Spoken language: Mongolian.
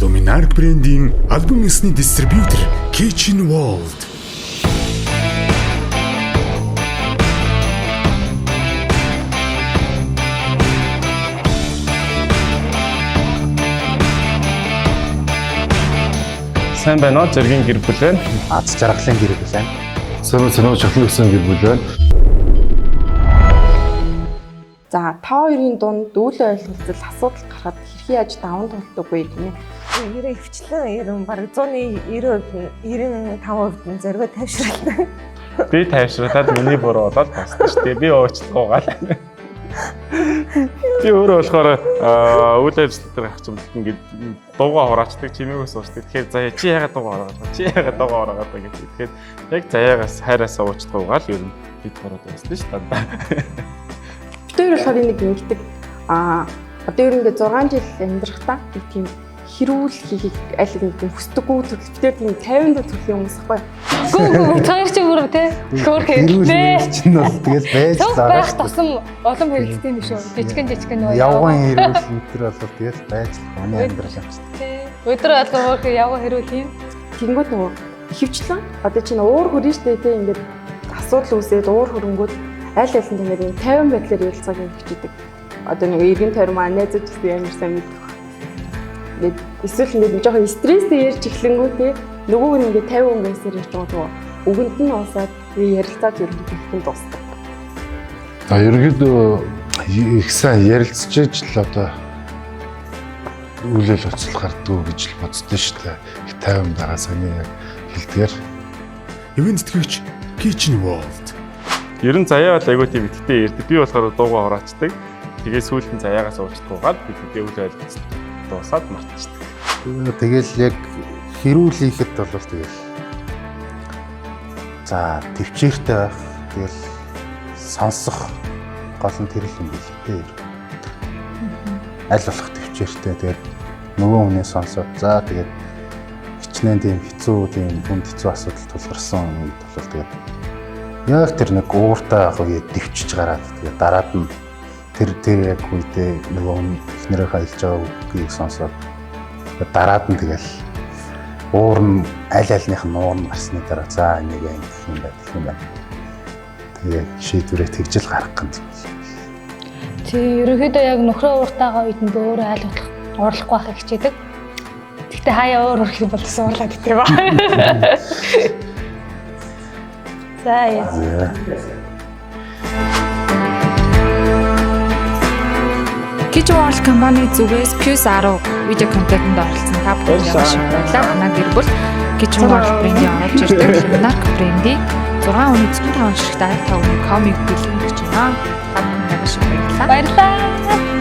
Luminar брендийн альбом ёсны дистрибьютор Kitchen World. Сайн байна уу? Зэргийн гэр бүл байна. Аз жаргалын гэр бүл байна. Сайн чухал гэсэн гэр бүл байна. За та хоёрын дунд үйл ойлголцол асуудал гарахад хэрхэн яаж даван тулдаггүй гэнэ. 90 хвчлэн 90 бараг 190% 95% нь зоригоо тавьшруулсан. Би тайвшруулаад миний буруу болоод болсон шүү дээ. Би уучлалгаагаал. Би өөрөө болохоор үйл ажиллагаа дээр гарч ингээд дуугаа хураачдаг, чимээгөө суучдаг. Тэгэхээр заяа чи яагаад дуугаа хурагаад, чи яагаад дуугаа хурагаад гэж. Тэгэхээр яг заяагаас хайраасаа уучлалгаагаал ер нь бид хараад байсан шүү дээ. Бид хоёр болохоор энийг ингэдэг одоо ер нь ингээд 6 жил амьдрахтаа нэг тийм хэрүүл хийхийг аль нэг юм хүсдэггүй төрөл бид тийм 50-д төрлийн хүмүүс ахгүй. Гүү цааш чи бүр те хөөр хэрэгтэй. Чинь бол тэгэл байж байх тусам олон хэрэгтэй юм шүү. Жижигэн нөө. явган хэрүүл өнтер бол тэгэл байж хүний амьдрал явчихдаг. Өдөр алгавах явган хэрүүл юм. Тэнгүүд нөгөө хөвчлэн одоо чинь уур хөрөн штэ те ингээд асуудал үүсээд уур хөрөнгүүд аль аль нь тэгээд юм 50 байдлаар ярилцааг хийдэг. Одоо нэг эргэн тойрон маань найзаж гэсэн ямар сайн мэддэг. Ингээд эсвэл ингээд жоохон стресстэй ярьж эхлэнгүү те нөгөө нь ингээд 50 өнгөсөр ярьж байгаа өгөнд нь уусаад ярилцаад ерөнхийдөө дуусдаг. За ерөнхийдөө их сайн ярилцж ижил одоо үйл ажиллагаа гардгүй гэж л боддоо шүү дээ. Их 50 байгаа саний яг хэлдгээр. Ивент тэтгэгч Kitchen World. Ер нь заяа бол айгүй тийм ихтэй ярьдаг. Би болохоор дуугаа хураачдаг. Тэгээ сүүлд нь заяагаас уучлалгаагаад би тэдээ үйл ажиллагаа дуусаад мартчихдаг. Тэгэл яг хэрүүл хийхэд бол тэгэл за төвчээртэй байх. Тэгэл сонсох гол нь тэр л юм биш үү? Аль болох төвчээртэй. Тэгээд нөгөө хүний сонсоод за тэгээд хичнээн тийм хэцүү тийм хүнд хэцүү асуудал тулгарсан үед бол тэгээд яг тэр нэг ууртаа яг дэвчиж гараад тэгээд дараад нь тэр яг үедээ нөгөө эхнэрээ хайлж байгаа үгийг сонсоод дараад нь тэгэл уур нь аль альных нь уур нь гарсны дараа за энийг юм байна. Тэгээд шийдвэрээ тэгжэл гаргах гэж байна. Чи ерөнхийдөө яг нөхрөө ууртайгаа үед нь өөрөө аль болох уурлахгүй байхыг хичээдэг. Гэхдээ хаяа өөр хөрх бол суурлаад идэх ба. За яа. Kitchen World компани зүгээс Q10 видео контентэнд оролцсон та бүхэн маш их баярлалаа. Манай гэр бүл Kitchen World брендийн орж ирдэг Luminar брендийн 6 оны 45 ширхтээ та бүхэн комик бэлэн гэж байна. Та бүхэн маш их баярлалаа. Баярлалаа.